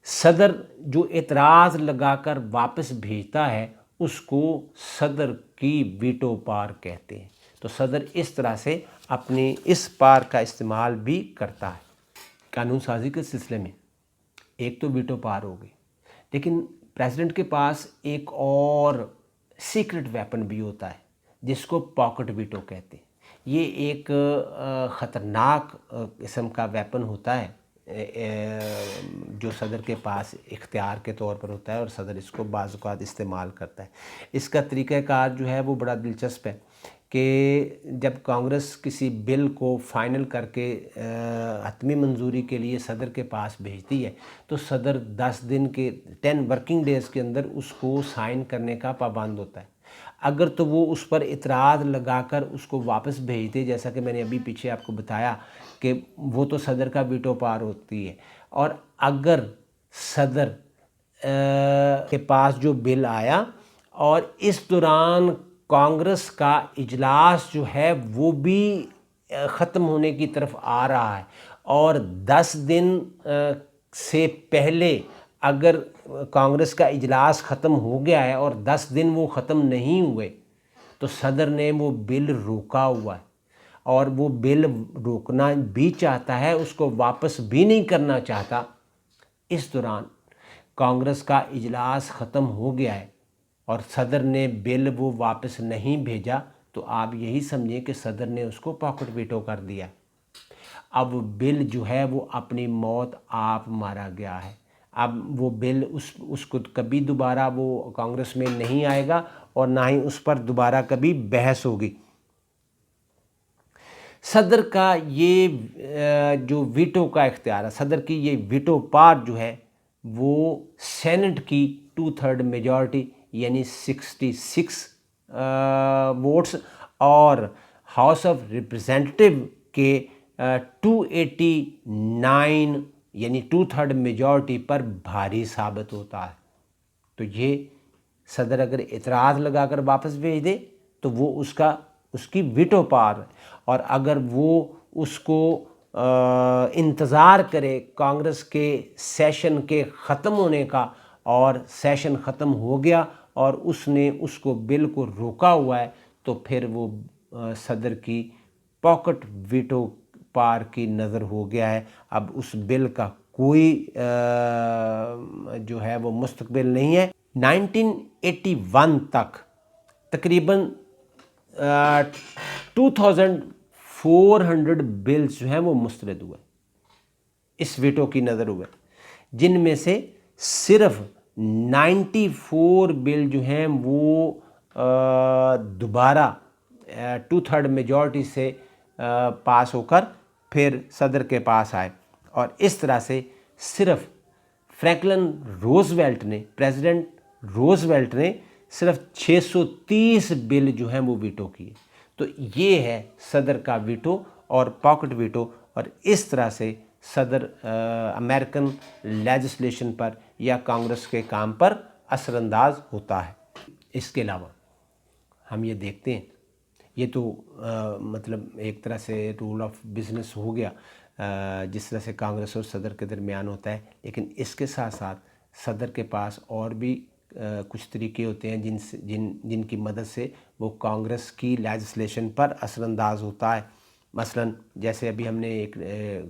صدر جو اعتراض لگا کر واپس بھیجتا ہے اس کو صدر کی ویٹو پار کہتے ہیں. تو صدر اس طرح سے اپنی اس پار کا استعمال بھی کرتا ہے. قانون سازی کے سلسلے میں ایک تو ویٹو پار ہو گئی، لیکن پریزیڈنٹ کے پاس ایک اور سیکرٹ ویپن بھی ہوتا ہے جس کو پاکٹ ویٹو کہتے ہیں. یہ ایک خطرناک قسم کا ویپن ہوتا ہے جو صدر کے پاس اختیار کے طور پر ہوتا ہے اور صدر اس کو بعض اوقات استعمال کرتا ہے. اس کا طریقہ کار جو ہے وہ بڑا دلچسپ ہے کہ جب کانگریس کسی بل کو فائنل کر کے حتمی منظوری کے لیے صدر کے پاس بھیجتی ہے تو صدر 10 ورکنگ ڈیز کے اندر اس کو سائن کرنے کا پابند ہوتا ہے. اگر تو وہ اس پر اعتراض لگا کر اس کو واپس بھیج دے، جیسا کہ میں نے ابھی پیچھے آپ کو بتایا کہ وہ تو صدر کا ویٹو پار ہوتی ہے. اور اگر صدر کے پاس جو بل آیا اور اس دوران کانگریس کا اجلاس جو ہے وہ بھی ختم ہونے کی طرف آ رہا ہے اور 10 دن سے پہلے اگر کانگریس کا اجلاس ختم ہو گیا ہے اور 10 دن وہ ختم نہیں ہوئے تو صدر نے وہ بل روکا ہوا ہے اور وہ بل روکنا بھی چاہتا ہے، اس کو واپس بھی نہیں کرنا چاہتا. اس دوران کانگریس کا اجلاس ختم ہو گیا ہے اور صدر نے بل وہ واپس نہیں بھیجا تو آپ یہی سمجھیں کہ صدر نے اس کو پاکٹ ویٹو کر دیا. اب بل جو ہے وہ اپنی موت آپ مارا گیا ہے. اب وہ بل اس کو کبھی دوبارہ وہ کانگریس میں نہیں آئے گا اور نہ ہی اس پر دوبارہ کبھی بحث ہوگی. صدر کا یہ جو ویٹو کا اختیار ہے، صدر کی یہ ویٹو پار جو ہے وہ سینٹ کی 2/3 میجورٹی یعنی 66 ووٹس اور ہاؤس آف ریپرزینٹیو کے 289 یعنی 2/3 میجورٹی پر بھاری ثابت ہوتا ہے. تو یہ صدر اگر اعتراض لگا کر واپس بھیج دے تو وہ اس کی ویٹو پار ہے، اور اگر وہ اس کو انتظار کرے کانگریس کے سیشن کے ختم ہونے کا اور سیشن ختم ہو گیا اور اس نے اس کو بل کو روکا ہوا ہے تو پھر وہ صدر کی پاکٹ ویٹو پار کی نظر ہو گیا ہے. اب اس بل کا کوئی جو ہے وہ مستقبل نہیں ہے. 1981 تک تقریباً 2400 بلز جو ہیں وہ مسترد ہوئے، اس ویٹو کی نظر ہوئے، جن میں سے صرف 94 بل جو ہیں وہ دوبارہ 2/3 میجورٹی سے پاس ہو کر پھر صدر کے پاس آئے. اور اس طرح سے صرف فرینکلن روزویلٹ نے صرف 630 بل جو ہیں وہ ویٹو کیے. تو یہ ہے صدر کا ویٹو اور پاکٹ ویٹو، اور اس طرح سے صدر امریکن لیجسلیشن پر یا کانگریس کے کام پر اثر انداز ہوتا ہے. اس کے علاوہ ہم یہ دیکھتے ہیں، یہ تو مطلب ایک طرح سے رول آف بزنس ہو گیا جس طرح سے کانگریس اور صدر کے درمیان ہوتا ہے، لیکن اس کے ساتھ ساتھ صدر کے پاس اور بھی کچھ طریقے ہوتے ہیں جن کی مدد سے وہ کانگریس کی لیجسلیشن پر اثر انداز ہوتا ہے. مثلا جیسے ابھی ہم نے ایک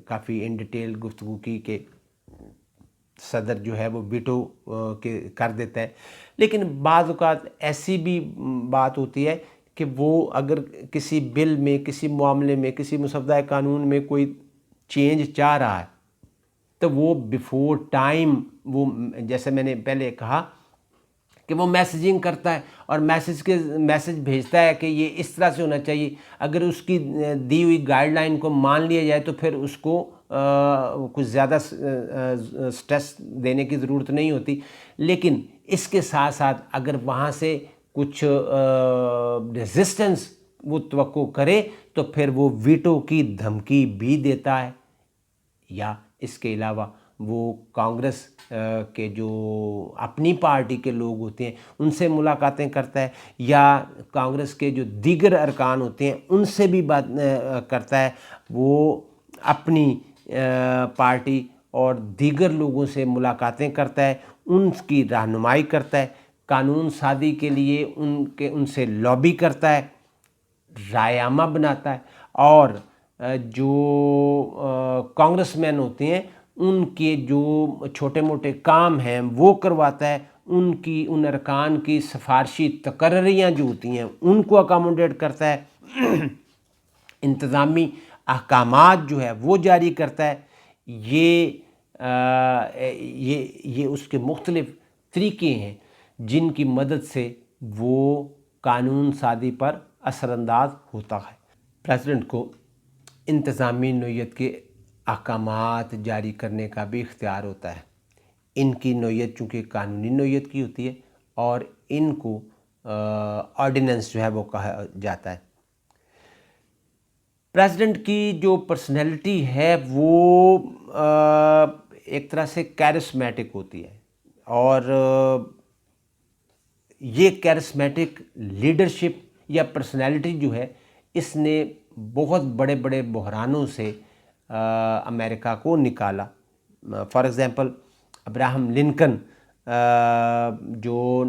کافی ان ڈیٹیل گفتگو کی کہ صدر جو ہے وہ ویٹو کر دیتا ہے، لیکن بعض اوقات ایسی بھی بات ہوتی ہے کہ وہ اگر کسی بل میں، کسی معاملے میں، کسی مسودہ قانون میں کوئی چینج چاہ رہا ہے تو وہ بیفور ٹائم، وہ جیسے میں نے پہلے کہا کہ وہ میسیجنگ کرتا ہے اور میسیج بھیجتا ہے کہ یہ اس طرح سے ہونا چاہیے. اگر اس کی دی ہوئی گائیڈ لائن کو مان لیا جائے تو پھر اس کو کچھ زیادہ سٹریس دینے کی ضرورت نہیں ہوتی. لیکن اس کے ساتھ ساتھ اگر وہاں سے کچھ ریزسٹنس وہ توقع کرے تو پھر وہ ویٹو کی دھمکی بھی دیتا ہے. یا اس کے علاوہ وہ کانگریس کے جو اپنی پارٹی کے لوگ ہوتے ہیں ان سے ملاقاتیں کرتا ہے, یا کانگریس کے جو دیگر ارکان ہوتے ہیں ان سے بھی بات کرتا ہے. وہ اپنی پارٹی اور دیگر لوگوں سے ملاقاتیں کرتا ہے, ان کی رہنمائی کرتا ہے, قانون سازی کے لیے ان سے لابی کرتا ہے, رائے عامہ بناتا ہے, اور جو کانگریس مین ہوتے ہیں ان کے جو چھوٹے موٹے کام ہیں وہ کرواتا ہے. ان ارکان کی سفارشی تقرریاں جو ہوتی ہیں ان کو اکاموڈیٹ کرتا ہے. انتظامی احکامات جو ہے وہ جاری کرتا ہے. یہ اس کے مختلف طریقے ہیں جن کی مدد سے وہ قانون سازی پر اثر انداز ہوتا ہے. پریزیڈنٹ کو انتظامی نوعیت کے احکامات جاری کرنے کا بھی اختیار ہوتا ہے. ان کی نوعیت چونکہ قانونی نوعیت کی ہوتی ہے اور ان کو آرڈیننس جو ہے وہ کہا جاتا ہے. پریزیڈنٹ کی جو پرسنالٹی ہے وہ ایک طرح سے کیرسمیٹک ہوتی ہے, اور یہ کیرسمیٹک لیڈرشپ یا پرسنالٹی جو ہے اس نے بہت بڑے بڑے بحرانوں سے امریکہ کو نکالا. فار ایگزامپل ابراہم لنکن جو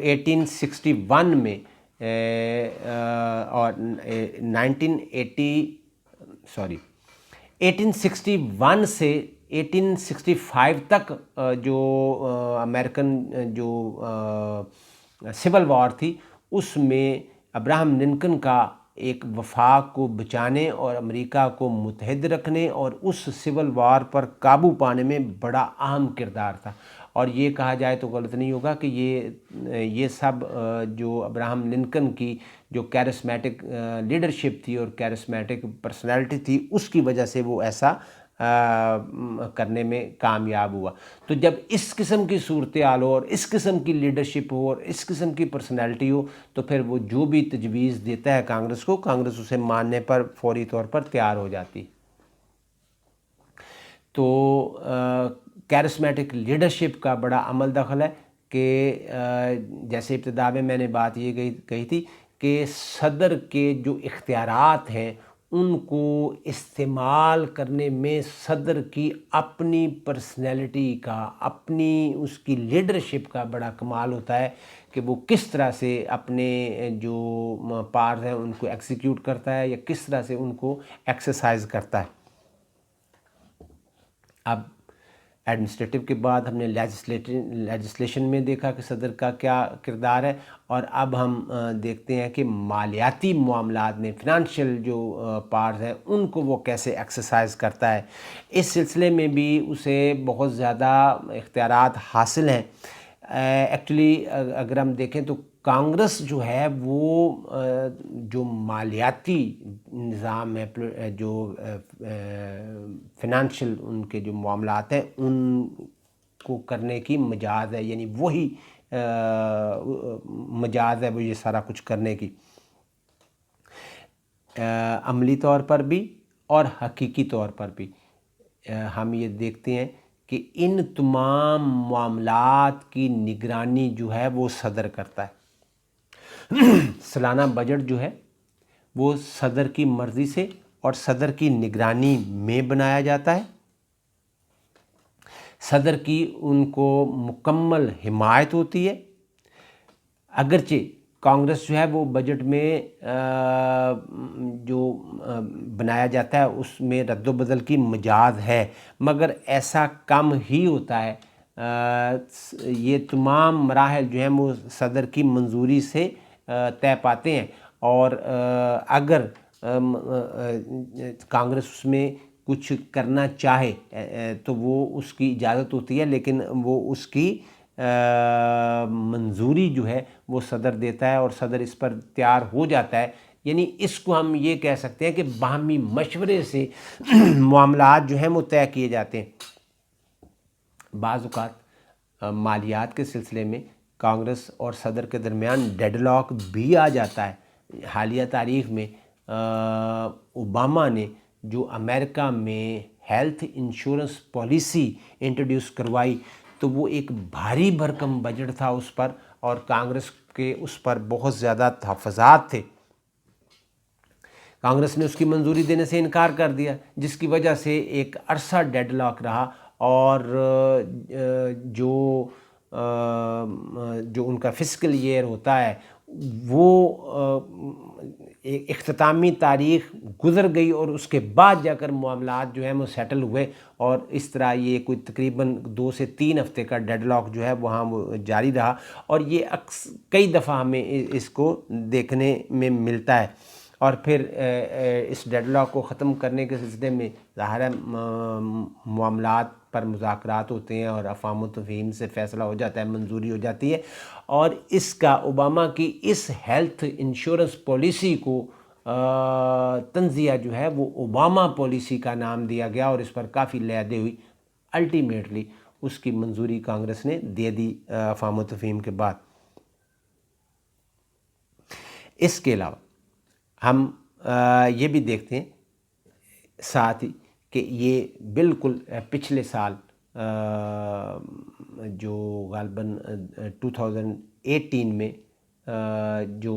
1861 میں اور 1861 سے 1865 تک جو امریکن جو سول وار تھی اس میں ابراہم لنکن کا ایک وفاق کو بچانے اور امریکہ کو متحد رکھنے اور اس سول وار پر قابو پانے میں بڑا اہم کردار تھا. اور یہ کہا جائے تو غلط نہیں ہوگا کہ یہ سب جو ابراہم لنکن کی جو کیرسمیٹک لیڈرشپ تھی اور کیرسمیٹک پرسنالٹی تھی اس کی وجہ سے وہ ایسا کرنے میں کامیاب ہوا. تو جب اس قسم کی صورتحال ہو اور اس قسم کی لیڈرشپ ہو اور اس قسم کی پرسنالٹی ہو تو پھر وہ جو بھی تجویز دیتا ہے کانگریس کو, کانگریس اسے ماننے پر فوری طور پر تیار ہو جاتی. تو کیرسمیٹک لیڈرشپ کا بڑا عمل دخل ہے کہ جیسے ابتدا میں نے بات یہ کہی تھی کہ صدر کے جو اختیارات ہیں ان کو استعمال کرنے میں صدر کی اپنی پرسنالٹی کا, اپنی اس کی لیڈرشپ کا بڑا کمال ہوتا ہے کہ وہ کس طرح سے اپنے جو پارز ہیں ان کو ایکسیکیوٹ کرتا ہے یا کس طرح سے ان کو ایکسرسائز کرتا ہے. اب ایڈمنسٹریٹو کے بعد ہم نے لیجسلیشن میں دیکھا کہ صدر کا کیا کردار ہے, اور اب ہم دیکھتے ہیں کہ مالیاتی معاملات میں فنانشل جو پارٹس ہیں ان کو وہ کیسے ایکسرسائز کرتا ہے. اس سلسلے میں بھی اسے بہت زیادہ اختیارات حاصل ہیں. ایکچولی اگر ہم دیکھیں تو کانگریس جو ہے وہ جو مالیاتی نظام ہے, جو فنانشل ان کے جو معاملات ہیں ان کو کرنے کی مجاز ہے, یعنی وہی مجاز ہے وہ یہ سارا کچھ کرنے کی, عملی طور پر بھی اور حقیقی طور پر بھی. ہم یہ دیکھتے ہیں کہ ان تمام معاملات کی نگرانی جو ہے وہ صدر کرتا ہے. سالانہ بجٹ جو ہے وہ صدر کی مرضی سے اور صدر کی نگرانی میں بنایا جاتا ہے. صدر کی ان کو مکمل حمایت ہوتی ہے. اگرچہ کانگریس جو ہے وہ بجٹ میں جو بنایا جاتا ہے اس میں رد و بدل کی مجاز ہے, مگر ایسا کم ہی ہوتا ہے. یہ تمام مراحل جو ہیں وہ صدر کی منظوری سے طے پاتے ہیں, اور اگر کانگریس اس میں کچھ کرنا چاہے تو وہ اس کی اجازت ہوتی ہے, لیکن وہ اس کی منظوری جو ہے وہ صدر دیتا ہے اور صدر اس پر تیار ہو جاتا ہے. یعنی اس کو ہم یہ کہہ سکتے ہیں کہ باہمی مشورے سے معاملات جو ہیں وہ طے کیے جاتے ہیں. بعض اوقات مالیات کے سلسلے میں کانگریس اور صدر کے درمیان ڈیڈ لاک بھی آ جاتا ہے. حالیہ تاریخ میں اوباما نے جو امریکہ میں ہیلتھ انشورنس پالیسی انٹروڈیوس کروائی تو وہ ایک بھاری بھرکم بجٹ تھا اس پر، اور کانگریس کے اس پر بہت زیادہ تحفظات تھے. کانگریس نے اس کی منظوری دینے سے انکار کر دیا، جس کی وجہ سے ایک عرصہ ڈیڈ لاک رہا، اور جو ان کا فسکل ایئر ہوتا ہے وہ اختتامی تاریخ گزر گئی، اور اس کے بعد جا کر معاملات جو ہیں وہ سیٹل ہوئے، اور اس طرح یہ کوئی تقریباً 2 سے 3 ہفتے کا ڈیڈ لاک جو ہے وہاں وہ جاری رہا. اور یہ کئی دفعہ ہمیں اس کو دیکھنے میں ملتا ہے. اور پھر اس ڈیڈ لاک کو ختم کرنے کے سلسلے میں ظاہر ہے معاملات پر مذاکرات ہوتے ہیں، اور افہام و تفہیم سے فیصلہ ہو جاتا ہے، منظوری ہو جاتی ہے. اور اس کا اوباما کی اس ہیلتھ انشورنس پالیسی کو تنزیہ جو ہے وہ اوباما پالیسی کا نام دیا گیا، اور اس پر کافی لیادے ہوئی. الٹیمیٹلی اس کی منظوری کانگریس نے دے دی افہام و تفہیم کے بعد. اس کے علاوہ ہم یہ بھی دیکھتے ہیں ساتھ ہی کہ یہ بالکل پچھلے سال جو غالباً 2018 میں جو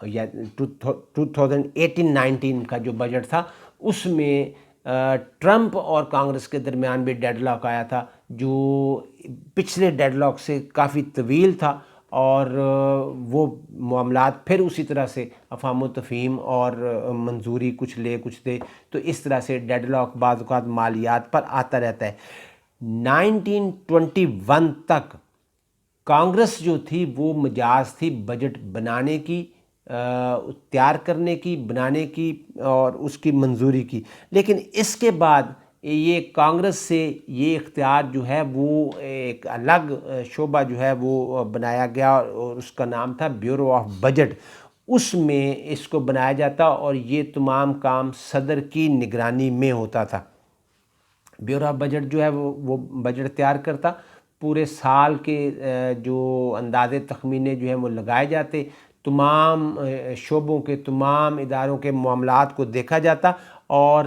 یا 2018-19 کا جو بجٹ تھا اس میں ٹرمپ اور کانگریس کے درمیان بھی ڈیڈ لاک آیا تھا، جو پچھلے ڈیڈ لاک سے کافی طویل تھا، اور وہ معاملات پھر اسی طرح سے افہام و تفہیم اور منظوری کچھ لے کچھ دے، تو اس طرح سے ڈیڈ لاک بعض اوقات مالیات پر آتا رہتا ہے. 1921 تک کانگریس جو تھی وہ مجاز تھی بجٹ بنانے کی، تیار کرنے کی، بنانے کی اور اس کی منظوری کی. لیکن اس کے بعد یہ کانگریس سے یہ اختیار جو ہے وہ ایک الگ شعبہ جو ہے وہ بنایا گیا، اور اس کا نام تھا بیورو آف بجٹ. اس میں اس کو بنایا جاتا اور یہ تمام کام صدر کی نگرانی میں ہوتا تھا. بیورو آف بجٹ جو ہے وہ بجٹ تیار کرتا، پورے سال کے جو اندازے تخمینے جو ہیں وہ لگائے جاتے، تمام شعبوں کے تمام اداروں کے معاملات کو دیکھا جاتا، اور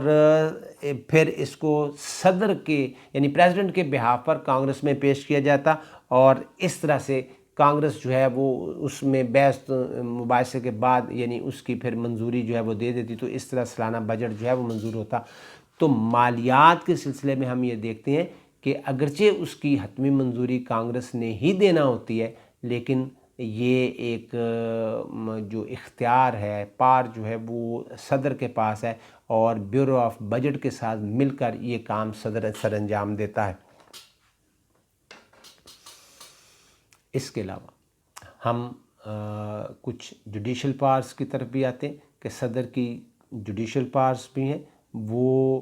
پھر اس کو صدر کے یعنی پریزیڈنٹ کے بہاف پر کانگریس میں پیش کیا جاتا، اور اس طرح سے کانگریس جو ہے وہ اس میں بحث مباحثے کے بعد یعنی اس کی پھر منظوری جو ہے وہ دے دیتی. تو اس طرح سالانہ بجٹ جو ہے وہ منظور ہوتا. تو مالیات کے سلسلے میں ہم یہ دیکھتے ہیں کہ اگرچہ اس کی حتمی منظوری کانگریس نے ہی دینا ہوتی ہے، لیکن یہ ایک جو اختیار ہے، پار جو ہے وہ صدر کے پاس ہے، اور بیورو آف بجٹ کے ساتھ مل کر یہ کام صدر سر انجام دیتا ہے. اس کے علاوہ ہم کچھ جوڈیشل پاورز کی طرف بھی آتے ہیں کہ صدر کی جوڈیشل پاورز بھی ہیں، وہ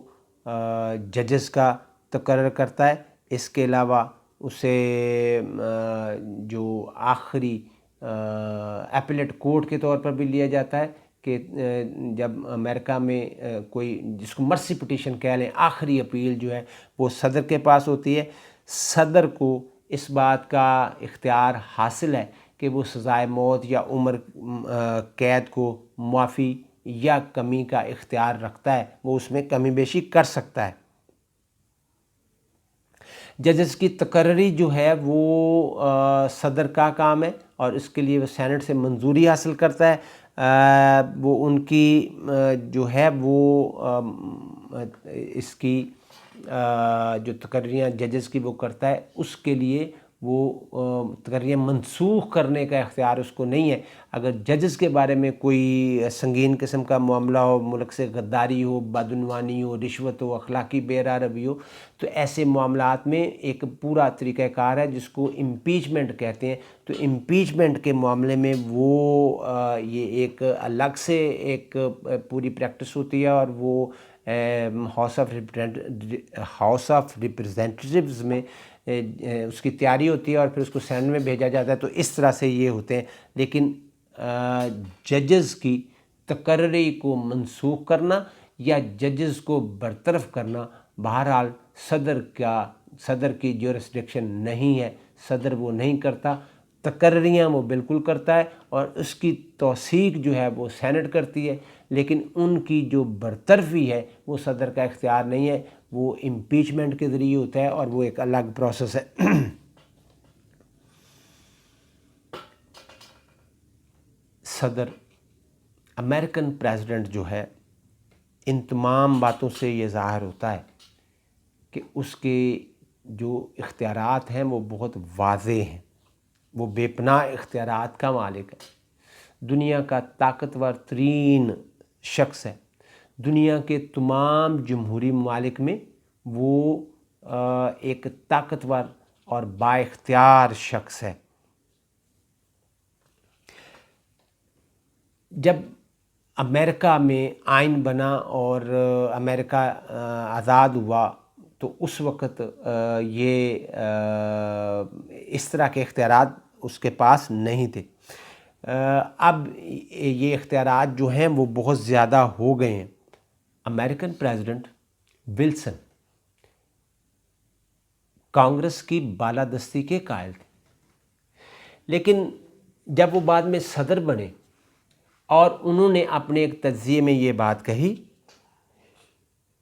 ججز کا تقرر کرتا ہے. اس کے علاوہ اسے جو آخری ایپلیٹ کورٹ کے طور پر بھی لیا جاتا ہے کہ جب امریکہ میں کوئی جس کو مرسی پٹیشن کہہ لیں، آخری اپیل جو ہے وہ صدر کے پاس ہوتی ہے. صدر کو اس بات کا اختیار حاصل ہے کہ وہ سزائے موت یا عمر قید کو معافی یا کمی کا اختیار رکھتا ہے، وہ اس میں کمی بیشی کر سکتا ہے. ججز کی تقرری جو ہے وہ صدر کا کام ہے، اور اس کے لیے وہ سینٹ سے منظوری حاصل کرتا ہے. وہ ان کی جو ہے وہ اس کی جو تقرریاں ججز کی وہ کرتا ہے، اس کے لیے وہ تقرریاں منسوخ کرنے کا اختیار اس کو نہیں ہے. اگر ججز کے بارے میں کوئی سنگین قسم کا معاملہ ہو، ملک سے غداری ہو، بدعنوانی ہو، رشوت ہو، اخلاقی بے روی ہو، تو ایسے معاملات میں ایک پورا طریقہ کار ہے جس کو امپیچمنٹ کہتے ہیں. تو امپیچمنٹ کے معاملے میں وہ یہ ایک الگ سے ایک پوری پریکٹس ہوتی ہے، اور وہ ہاؤس آف ریپریزنٹیٹیوز میں اس کی تیاری ہوتی ہے اور پھر اس کو سینٹ میں بھیجا جاتا ہے، تو اس طرح سے یہ ہوتے ہیں. لیکن ججز کی تقرری کو منسوخ کرنا یا ججز کو برطرف کرنا بہرحال صدر کی جورسڈکشن نہیں ہے. صدر وہ نہیں کرتا، تقرریاں وہ بالکل کرتا ہے اور اس کی توثیق جو ہے وہ سینٹ کرتی ہے، لیکن ان کی جو برطرفی ہے وہ صدر کا اختیار نہیں ہے، وہ امپیچمنٹ کے ذریعے ہوتا ہے اور وہ ایک الگ پروسیس ہے. صدر امریکن پریزیڈنٹ جو ہے، ان تمام باتوں سے یہ ظاہر ہوتا ہے کہ اس کے جو اختیارات ہیں وہ بہت واضح ہیں، وہ بے پناہ اختیارات کا مالک ہے، دنیا کا طاقتور ترین شخص ہے. دنیا کے تمام جمہوری ممالک میں وہ ایک طاقتور اور با اختیار شخص ہے. جب امریکہ میں آئین بنا اور امریکہ آزاد ہوا تو اس وقت یہ اس طرح کے اختیارات اس کے پاس نہیں تھے. اب یہ اختیارات جو ہیں وہ بہت زیادہ ہو گئے ہیں. امریکن پریزیڈنٹ ولسن کانگریس کی بالادستی کے قائل تھے، لیکن جب وہ بعد میں صدر بنے اور انہوں نے اپنے ایک تجزیے میں یہ بات کہی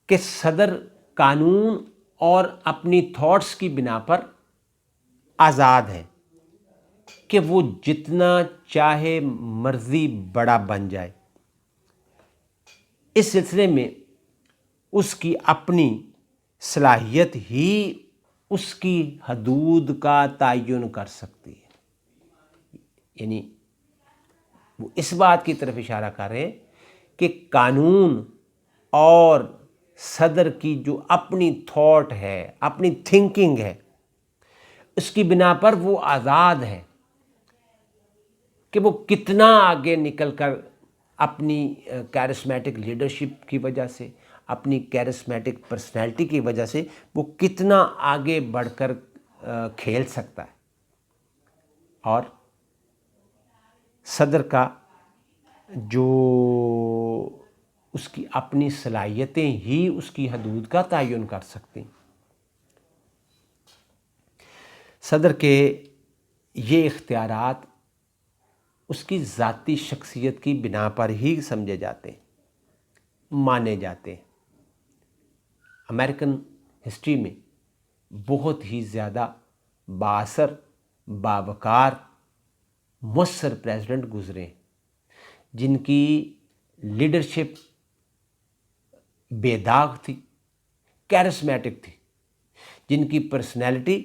کہ صدر قانون اور اپنی تھاٹس کی بنا پر آزاد ہے کہ وہ جتنا چاہے مرضی بڑا بن جائے. اس سلسلے میں اس کی اپنی صلاحیت ہی اس کی حدود کا تعین کر سکتی ہے. یعنی وہ اس بات کی طرف اشارہ کر رہے ہیں کہ قانون اور صدر کی جو اپنی تھاٹ ہے، اپنی تھنکنگ ہے، اس کی بنا پر وہ آزاد ہے کہ وہ کتنا آگے نکل کر اپنی کیرسمیٹک لیڈرشپ کی وجہ سے، اپنی کیرسمیٹک پرسنالٹی کی وجہ سے وہ کتنا آگے بڑھ کر کھیل سکتا ہے. اور صدر کا جو اس کی اپنی صلاحیتیں ہی اس کی حدود کا تعین کر سکتی ہیں. صدر کے یہ اختیارات اس کی ذاتی شخصیت کی بنا پر ہی سمجھے جاتے ہیں، مانے جاتے ہیں. امریکن ہسٹری میں بہت ہی زیادہ بااثر، باوقار، مؤثر پریزیڈنٹ گزرے ہیں جن کی لیڈرشپ بے داغ تھی، کیرسمیٹک تھی، جن کی پرسنالٹی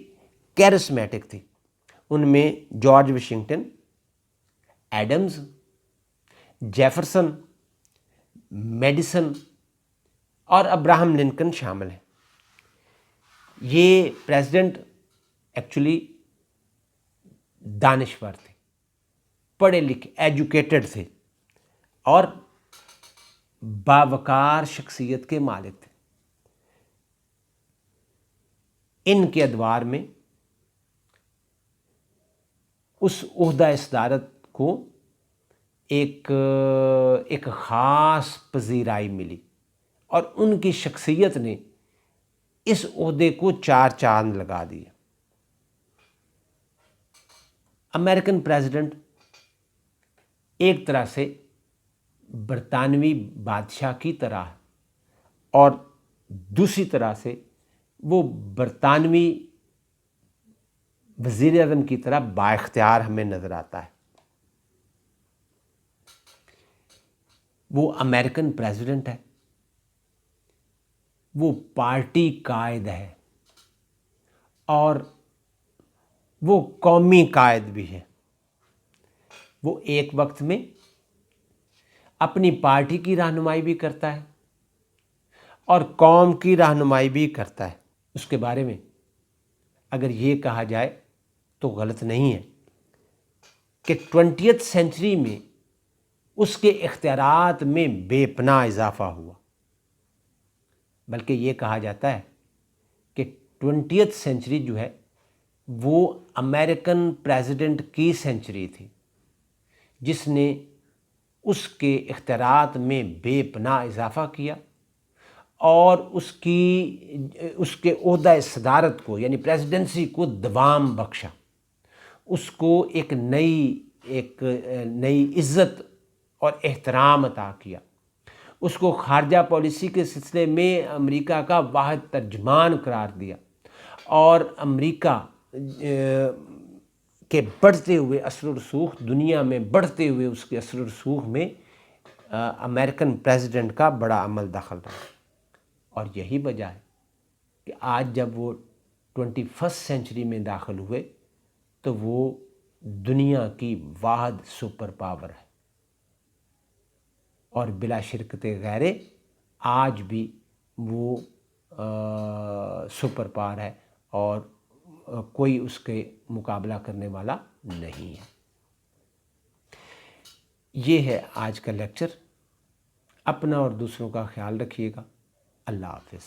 کیرسمیٹک تھی. ان میں George Washington, Adams, Jefferson, Madison اور ابراہم لنکن شامل ہیں. یہ پریزیڈنٹ ایکچولی دانشور تھے، پڑھے لکھے، ایجوکیٹڈ تھے اور باوقار شخصیت کے مالک تھے. ان کے ادوار میں اس عہدہ صدارت کو ایک خاص پذیرائی ملی اور ان کی شخصیت نے اس عہدے کو چار چاند لگا دیے. امریکن پریزیڈنٹ ایک طرح سے برطانوی بادشاہ کی طرح ہے اور دوسری طرح سے وہ برطانوی وزیر اعظم کی طرح با اختیار ہمیں نظر آتا ہے. وہ امریکن پریزیڈنٹ ہے، وہ پارٹی قائد ہے اور وہ قومی قائد بھی ہے. وہ ایک وقت میں اپنی پارٹی کی رہنمائی بھی کرتا ہے اور قوم کی رہنمائی بھی کرتا ہے. اس کے بارے میں اگر یہ کہا جائے تو غلط نہیں ہے کہ 20th سینچری میں اس کے اختیارات میں بے پناہ اضافہ ہوا. بلکہ یہ کہا جاتا ہے کہ 20th سینچری جو ہے وہ امریکن پریزیڈنٹ کی سینچری تھی جس نے اس کے اختیارات میں بے پناہ اضافہ کیا اور اس کے عہدہ صدارت کو یعنی پریزیڈنسی کو دوام بخشا، اس کو ایک نئی عزت اور احترام عطا کیا، اس کو خارجہ پالیسی کے سلسلے میں امریکہ کا واحد ترجمان قرار دیا، اور امریکہ کے بڑھتے ہوئے اثر و رسوخ، دنیا میں بڑھتے ہوئے اس کے اثر و رسوخ میں امریکن پریزیڈنٹ کا بڑا عمل دخل رہا۔ اور یہی وجہ ہے کہ آج جب وہ 21 سینچری میں داخل ہوئے تو وہ دنیا کی واحد سپر پاور ہے، اور بلا شرکت غیر آج بھی وہ سپر پاور ہے اور کوئی اس کے مقابلہ کرنے والا نہیں ہے۔ یہ ہے آج کا لیکچر۔ اپنا اور دوسروں کا خیال رکھیے گا۔ اللہ حافظ۔